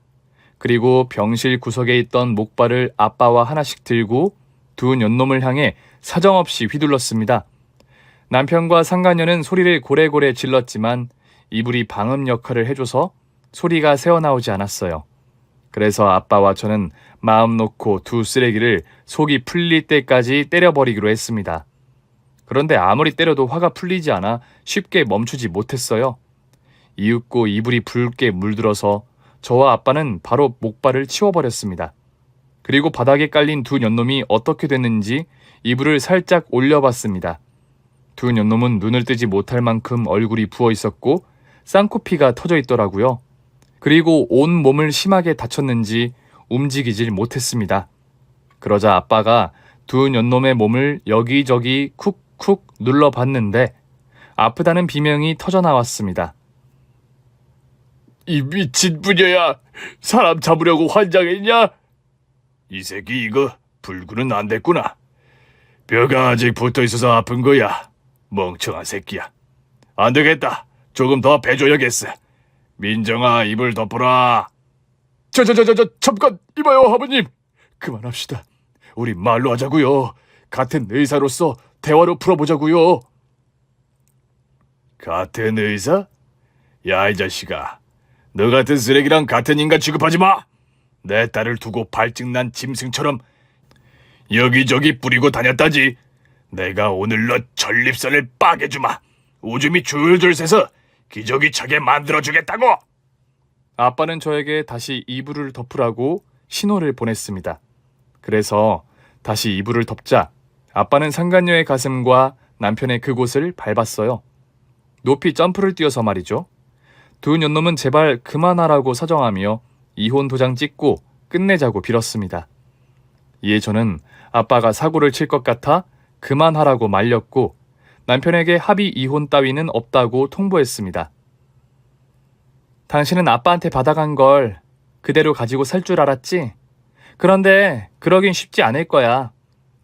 그리고 병실 구석에 있던 목발을 아빠와 하나씩 들고 두 년놈을 향해 사정없이 휘둘렀습니다. 남편과 상간녀는 소리를 고래고래 질렀지만 이불이 방음 역할을 해줘서 소리가 새어나오지 않았어요. 그래서 아빠와 저는 마음 놓고 두 쓰레기를 속이 풀릴 때까지 때려버리기로 했습니다. 그런데 아무리 때려도 화가 풀리지 않아 쉽게 멈추지 못했어요. 이윽고 이불이 붉게 물들어서 저와 아빠는 바로 목발을 치워버렸습니다. 그리고 바닥에 깔린 두 년놈이 어떻게 됐는지 이불을 살짝 올려봤습니다. 두 년놈은 눈을 뜨지 못할 만큼 얼굴이 부어 있었고 쌍코피가 터져 있더라고요. 그리고 온 몸을 심하게 다쳤는지 움직이질 못했습니다. 그러자 아빠가 두 년놈의 몸을 여기저기 쿡쿡 눌러봤는데 아프다는 비명이 터져나왔습니다. 이 미친 부녀야. 사람 잡으려고 환장했냐? 이 새끼 이거 불구는 안 됐구나. 뼈가 아직 붙어있어서 아픈 거야. 멍청한 새끼야. 안 되겠다. 조금 더 배줘야겠어. 민정아, 입을 덮어라. 잠깐 이봐요, 아버님. 그만합시다. 우리 말로 하자고요. 같은 의사로서 대화로 풀어보자고요. 같은 의사? 야, 이 자식아. 너 같은 쓰레기랑 같은 인간 취급하지 마. 내 딸을 두고 발증난 짐승처럼 여기저기 뿌리고 다녔다지. 내가 오늘 너 전립선을 빠개주마. 오줌이 줄줄 새서 기저귀 차게 만들어주겠다고. 아빠는 저에게 다시 이불을 덮으라고 신호를 보냈습니다. 그래서 다시 이불을 덮자 아빠는 상간녀의 가슴과 남편의 그곳을 밟았어요. 높이 점프를 뛰어서 말이죠. 두 년놈은 제발 그만하라고 사정하며 이혼 도장 찍고 끝내자고 빌었습니다. 이에 저는 아빠가 사고를 칠 것 같아 그만하라고 말렸고 남편에게 합의 이혼 따위는 없다고 통보했습니다. 당신은 아빠한테 받아간 걸 그대로 가지고 살 줄 알았지? 그런데 그러긴 쉽지 않을 거야.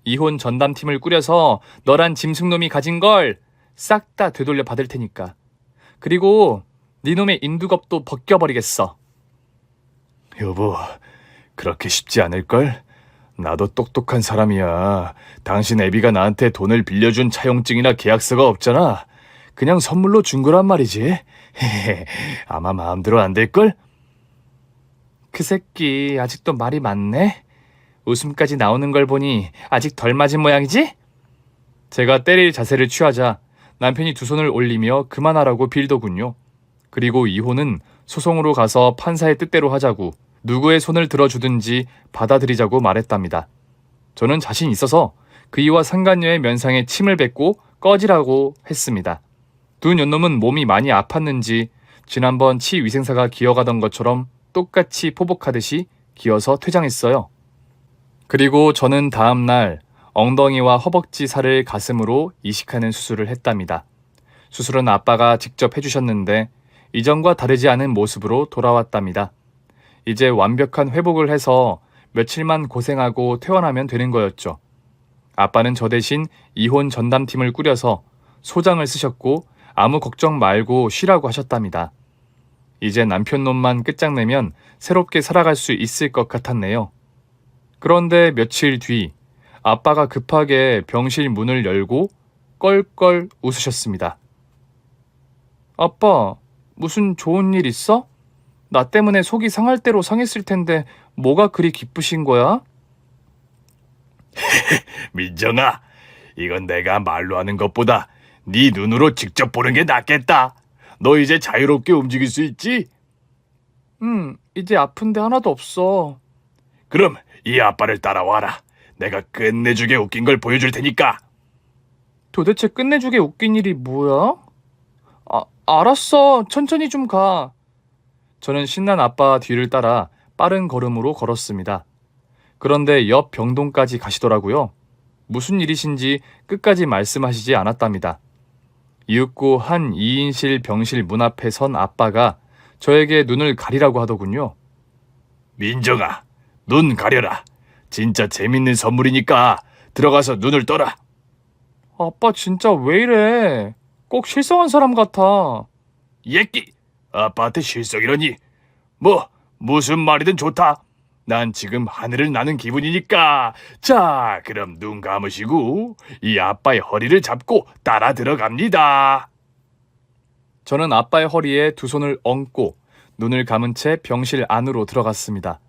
이혼 전담팀을 꾸려서 너란 짐승놈이 가진 걸 싹 다 되돌려 받을 테니까. 그리고 네놈의 인두겁도 벗겨버리겠어. 여보, 그렇게 쉽지 않을걸? 나도 똑똑한 사람이야. 당신 애비가 나한테 돈을 빌려준 차용증이나 계약서가 없잖아. 그냥 선물로 준 거란 말이지. 아마 마음대로 안 될걸? 그 새끼 아직도 말이 많네. 웃음까지 나오는 걸 보니 아직 덜 맞은 모양이지? 제가 때릴 자세를 취하자 남편이 두 손을 올리며 그만하라고 빌더군요. 그리고 이혼은 소송으로 가서 판사의 뜻대로 하자고 누구의 손을 들어주든지 받아들이자고 말했답니다. 저는 자신 있어서 그이와 상간녀의 면상에 침을 뱉고 꺼지라고 했습니다. 두 년놈은 몸이 많이 아팠는지 지난번 치위생사가 기어가던 것처럼 똑같이 포복하듯이 기어서 퇴장했어요. 그리고 저는 다음날 엉덩이와 허벅지 살을 가슴으로 이식하는 수술을 했답니다. 수술은 아빠가 직접 해주셨는데 이전과 다르지 않은 모습으로 돌아왔답니다. 이제 완벽한 회복을 해서 며칠만 고생하고 퇴원하면 되는 거였죠. 아빠는 저 대신 이혼 전담팀을 꾸려서 소장을 쓰셨고 아무 걱정 말고 쉬라고 하셨답니다. 이제 남편 놈만 끝장내면 새롭게 살아갈 수 있을 것 같았네요. 그런데 며칠 뒤 아빠가 급하게 병실 문을 열고 껄껄 웃으셨습니다. 아빠, 무슨 좋은 일 있어? 나 때문에 속이 상할 대로 상했을 텐데 뭐가 그리 기쁘신 거야? 민정아, 이건 내가 말로 하는 것보다 네 눈으로 직접 보는 게 낫겠다. 너 이제 자유롭게 움직일 수 있지? 이제 아픈데 하나도 없어. 그럼 이 아빠를 따라와라. 내가 끝내주게 웃긴 걸 보여줄 테니까. 도대체 끝내주게 웃긴 일이 뭐야? 알았어. 천천히 좀 가. 저는 신난 아빠 뒤를 따라 빠른 걸음으로 걸었습니다. 그런데 옆 병동까지 가시더라고요. 무슨 일이신지 끝까지 말씀하시지 않았답니다. 이윽고 한 2인실 병실 문 앞에 선 아빠가 저에게 눈을 가리라고 하더군요. 민정아, 눈 가려라. 진짜 재밌는 선물이니까 들어가서 눈을 떠라. 아빠 진짜 왜 이래? 꼭 실성한 사람 같아. 예끼, 아빠한테 실성이라니. 무슨 말이든 좋다. 난 지금 하늘을 나는 기분이니까. 자, 그럼 눈 감으시고 이 아빠의 허리를 잡고 따라 들어갑니다. 저는 아빠의 허리에 두 손을 얹고 눈을 감은 채 병실 안으로 들어갔습니다.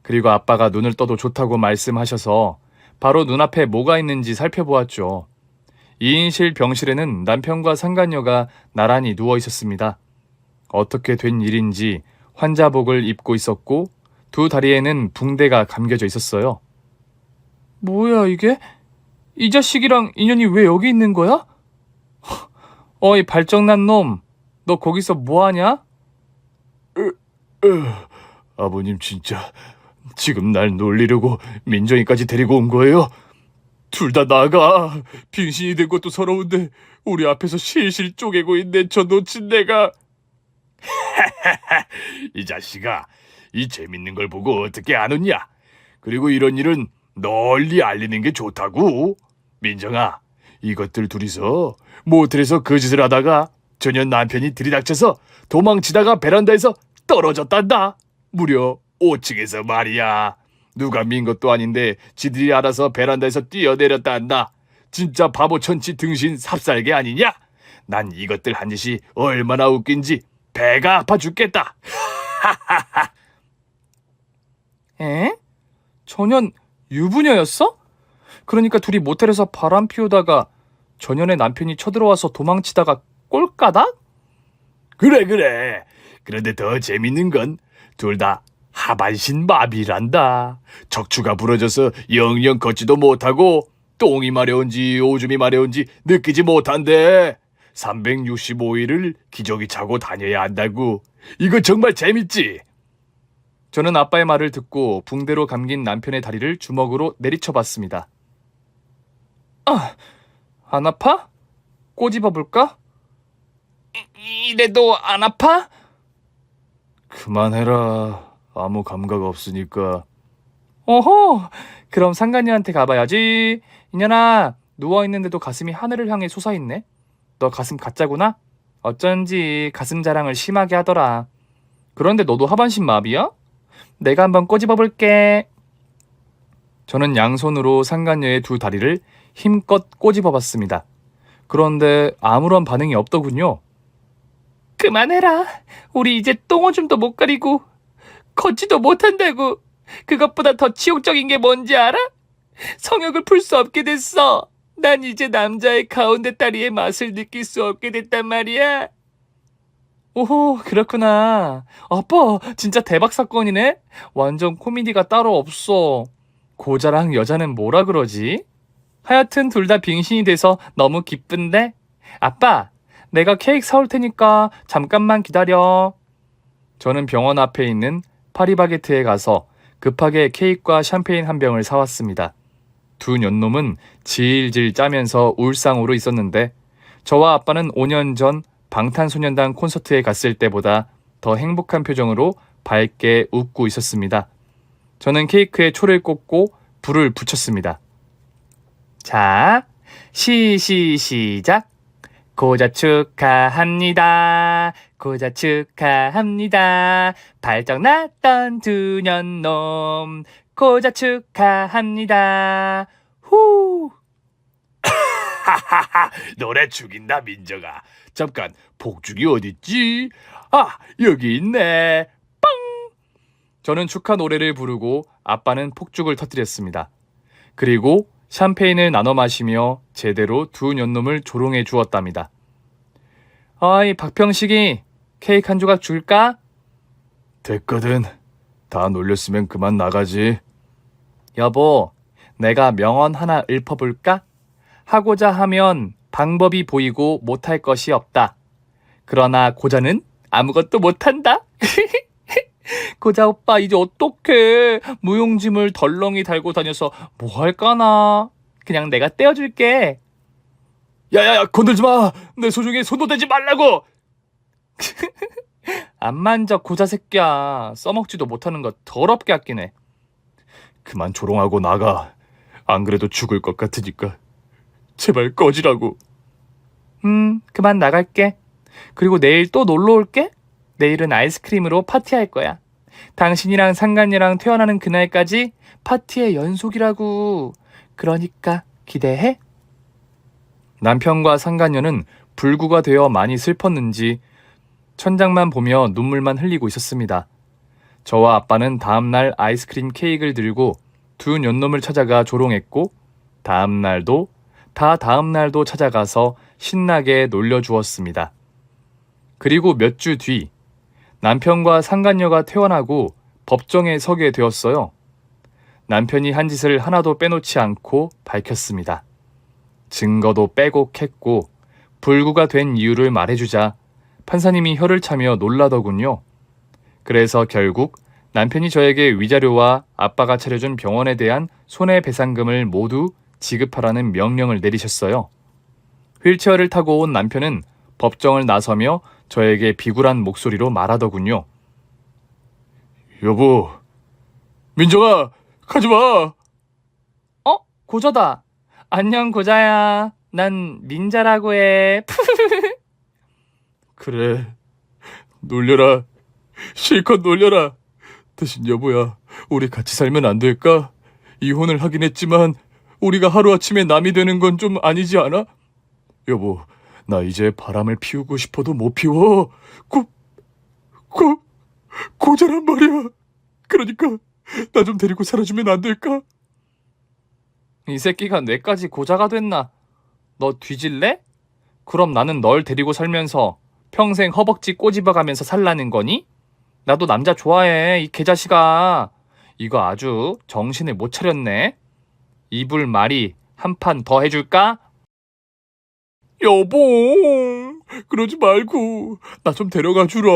그리고 아빠가 눈을 떠도 좋다고 말씀하셔서 바로 눈앞에 뭐가 있는지 살펴보았죠. 2인실 병실에는 남편과 상간녀가 나란히 누워 있었습니다. 어떻게 된 일인지 환자복을 입고 있었고 두 다리에는 붕대가 감겨져 있었어요. 뭐야 이게? 이 자식이랑 인연이 왜 여기 있는 거야? 어이 발정난 놈, 너 거기서 뭐하냐? 아버님 진짜 지금 날 놀리려고 민정이까지 데리고 온 거예요? 둘 다 나가. 빙신이 된 것도 서러운데 우리 앞에서 실실 쪼개고 있네 저 놓친 내가. 이 자식아, 이 재밌는 걸 보고 어떻게 안 웃냐? 그리고 이런 일은 널리 알리는 게 좋다고. 민정아, 이것들 둘이서 모텔에서 거짓을 하다가 전혀 남편이 들이닥쳐서 도망치다가 베란다에서 떨어졌단다. 무려 5층에서 말이야. 누가 민 것도 아닌데 지들이 알아서 베란다에서 뛰어내렸단다. 진짜 바보 천치 등신 삽살개 아니냐? 난 이것들 한 짓이 얼마나 웃긴지 배가 아파 죽겠다. 에? 전현 유부녀였어? 그러니까 둘이 모텔에서 바람 피우다가 전현의 남편이 쳐들어와서 도망치다가 꼴까닥? 그래. 그런데 더 재밌는 건 둘 다 하반신 마비란다. 척추가 부러져서 영영 걷지도 못하고 똥이 마려운지 오줌이 마려운지 느끼지 못한대. 365일을 기저귀 차고 다녀야 한다고. 이거 정말 재밌지? 저는 아빠의 말을 듣고 붕대로 감긴 남편의 다리를 주먹으로 내리쳐봤습니다. 안 아파? 꼬집어 볼까? 이래도 안 아파? 그만해라. 아무 감각 없으니까. 어허, 그럼 상간녀한테 가봐야지. 이년아, 누워있는데도 가슴이 하늘을 향해 솟아있네. 너 가슴 가짜구나? 어쩐지 가슴 자랑을 심하게 하더라. 그런데 너도 하반신 마비야? 내가 한번 꼬집어 볼게. 저는 양손으로 상간녀의 두 다리를 힘껏 꼬집어 봤습니다. 그런데 아무런 반응이 없더군요. 그만해라. 우리 이제 똥오줌도 못 가리고 걷지도 못한다고. 그것보다 더 치욕적인 게 뭔지 알아? 성욕을 풀 수 없게 됐어. 난 이제 남자의 가운데 다리의 맛을 느낄 수 없게 됐단 말이야. 오호, 그렇구나. 아빠, 진짜 대박 사건이네? 완전 코미디가 따로 없어. 고자랑 여자는 뭐라 그러지? 하여튼 둘 다 빙신이 돼서 너무 기쁜데? 아빠, 내가 케이크 사올 테니까 잠깐만 기다려. 저는 병원 앞에 있는 파리바게트에 가서 급하게 케이크와 샴페인 한 병을 사왔습니다. 두 년놈은 질질 짜면서 울상으로 있었는데 저와 아빠는 5년 전 방탄소년단 콘서트에 갔을 때보다 더 행복한 표정으로 밝게 웃고 있었습니다. 저는 케이크에 초를 꽂고 불을 붙였습니다. 자, 시작. 고자 축하합니다. 고자 축하합니다. 발정 났던 두 년놈. 고자 축하합니다. 후. 하하하, 노래 죽인다 민정아. 잠깐, 폭죽이 어딨지? 아, 여기 있네. 저는 축하 노래를 부르고 아빠는 폭죽을 터뜨렸습니다. 그리고 샴페인을 나눠 마시며 제대로 두 년놈을 조롱해 주었답니다. 어이, 박평식이 케이크 한 조각 줄까? 됐거든. 다 놀렸으면 그만 나가지. 여보, 내가 명언 하나 읊어볼까? 하고자 하면 방법이 보이고 못할 것이 없다. 그러나 고자는 아무것도 못한다. 고자 오빠 이제 어떡해. 무용지물 덜렁이 달고 다녀서 뭐 할까나. 그냥 내가 떼어줄게. 야야야, 건들지 마. 내 소중에 손도 대지 말라고. 안 만져 고자 새끼야. 써먹지도 못하는 거 더럽게 아끼네. 그만 조롱하고 나가. 안 그래도 죽을 것 같으니까. 제발 꺼지라고. 그만 나갈게. 그리고 내일 또 놀러 올게. 내일은 아이스크림으로 파티할 거야. 당신이랑 상간녀랑 태어나는 그날까지 파티의 연속이라고. 그러니까 기대해. 남편과 상간녀는 불구가 되어 많이 슬펐는지 천장만 보며 눈물만 흘리고 있었습니다. 저와 아빠는 다음날 아이스크림 케이크를 들고 두 년놈을 찾아가 조롱했고 다음날도 찾아가서 신나게 놀려주었습니다. 그리고 몇 주 뒤 남편과 상간녀가 퇴원하고 법정에 서게 되었어요. 남편이 한 짓을 하나도 빼놓지 않고 밝혔습니다. 증거도 빼곡했고 불구가 된 이유를 말해주자 판사님이 혀를 차며 놀라더군요. 그래서 결국 남편이 저에게 위자료와 아빠가 차려준 병원에 대한 손해배상금을 모두 지급하라는 명령을 내리셨어요. 휠체어를 타고 온 남편은 법정을 나서며 저에게 비굴한 목소리로 말하더군요. 여보, 민정아, 가지마. 고자다. 안녕 고자야. 난 민자라고 해. 그래, 놀려라. 실컷 놀려라. 대신 여보야, 우리 같이 살면 안 될까? 이혼을 하긴 했지만 우리가 하루아침에 남이 되는 건 좀 아니지 않아? 여보, 나 이제 바람을 피우고 싶어도 못 피워. 고자란 말이야. 그러니까 나 좀 데리고 살아주면 안 될까? 이 새끼가 뇌까지 고자가 됐나? 너 뒤질래? 그럼 나는 널 데리고 살면서 평생 허벅지 꼬집어가면서 살라는 거니? 나도 남자 좋아해, 이 개자식아. 이거 아주 정신을 못 차렸네. 이불 말이 한 판 더 해줄까? 여봉, 그러지 말고 나 좀 데려가 주라.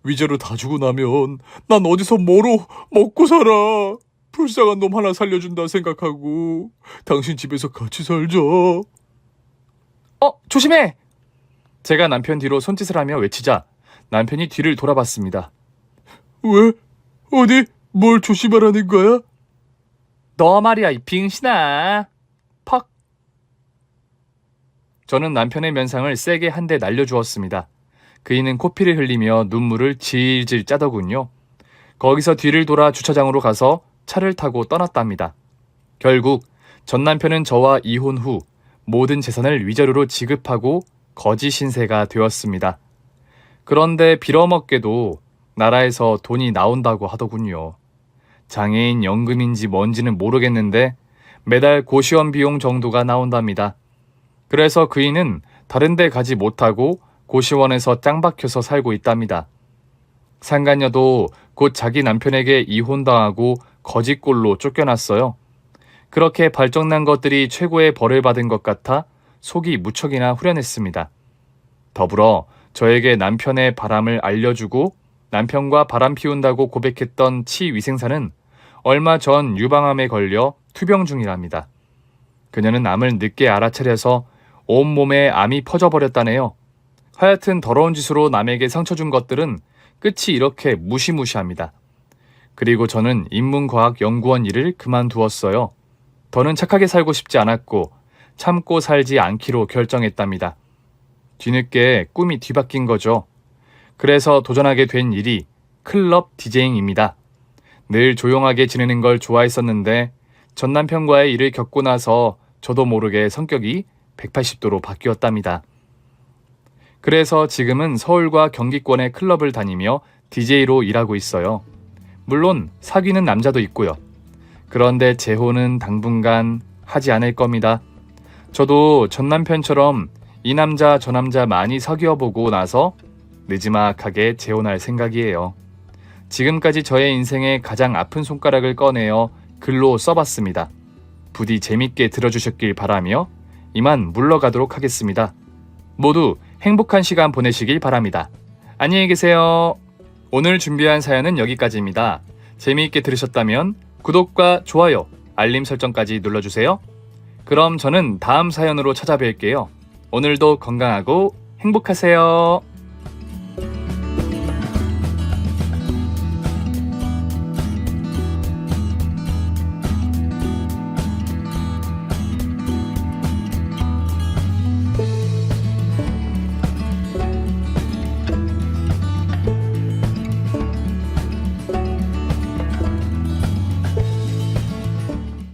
위자료 다 주고 나면 난 어디서 뭐로 먹고 살아. 불쌍한 놈 하나 살려준다 생각하고 당신 집에서 같이 살자. 조심해! 제가 남편 뒤로 손짓을 하며 외치자 남편이 뒤를 돌아봤습니다. 왜? 어디? 뭘 조심하라는 거야? 너 말이야, 이 빙신아. 퍽. 저는 남편의 면상을 세게 한 대 날려주었습니다. 그이는 코피를 흘리며 눈물을 질질 짜더군요. 거기서 뒤를 돌아 주차장으로 가서 차를 타고 떠났답니다. 결국 전 남편은 저와 이혼 후 모든 재산을 위자료로 지급하고 거지 신세가 되었습니다. 그런데 빌어먹게도 나라에서 돈이 나온다고 하더군요. 장애인 연금인지 뭔지는 모르겠는데 매달 고시원 비용 정도가 나온답니다. 그래서 그이는 다른 데 가지 못하고 고시원에서 짱 박혀서 살고 있답니다. 상간녀도 곧 자기 남편에게 이혼당하고 거지꼴로 쫓겨났어요. 그렇게 발정난 것들이 최고의 벌을 받은 것 같아 속이 무척이나 후련했습니다. 더불어 저에게 남편의 바람을 알려주고 남편과 바람 피운다고 고백했던 치위생사는 얼마 전 유방암에 걸려 투병 중이랍니다. 그녀는 암을 늦게 알아차려서 온몸에 암이 퍼져버렸다네요. 하여튼 더러운 짓으로 남에게 상처 준 것들은 끝이 이렇게 무시무시합니다. 그리고 저는 인문과학연구원 일을 그만두었어요. 더는 착하게 살고 싶지 않았고 참고 살지 않기로 결정했답니다. 뒤늦게 꿈이 뒤바뀐 거죠. 그래서 도전하게 된 일이 클럽 디제잉입니다. 늘 조용하게 지내는 걸 좋아했었는데 전 남편과의 일을 겪고 나서 저도 모르게 성격이 180도로 바뀌었답니다. 그래서 지금은 서울과 경기권의 클럽을 다니며 DJ로 일하고 있어요. 물론 사귀는 남자도 있고요. 그런데 재혼은 당분간 하지 않을 겁니다. 저도 전 남편처럼 이 남자 저 남자 많이 사귀어보고 나서 느지막하게 재혼할 생각이에요. 지금까지 저의 인생에 가장 아픈 손가락을 꺼내어 글로 써봤습니다. 부디 재밌게 들어주셨길 바라며 이만 물러가도록 하겠습니다. 모두 행복한 시간 보내시길 바랍니다. 안녕히 계세요. 오늘 준비한 사연은 여기까지입니다. 재미있게 들으셨다면 구독과 좋아요, 알림 설정까지 눌러주세요. 그럼 저는 다음 사연으로 찾아뵐게요. 오늘도 건강하고 행복하세요.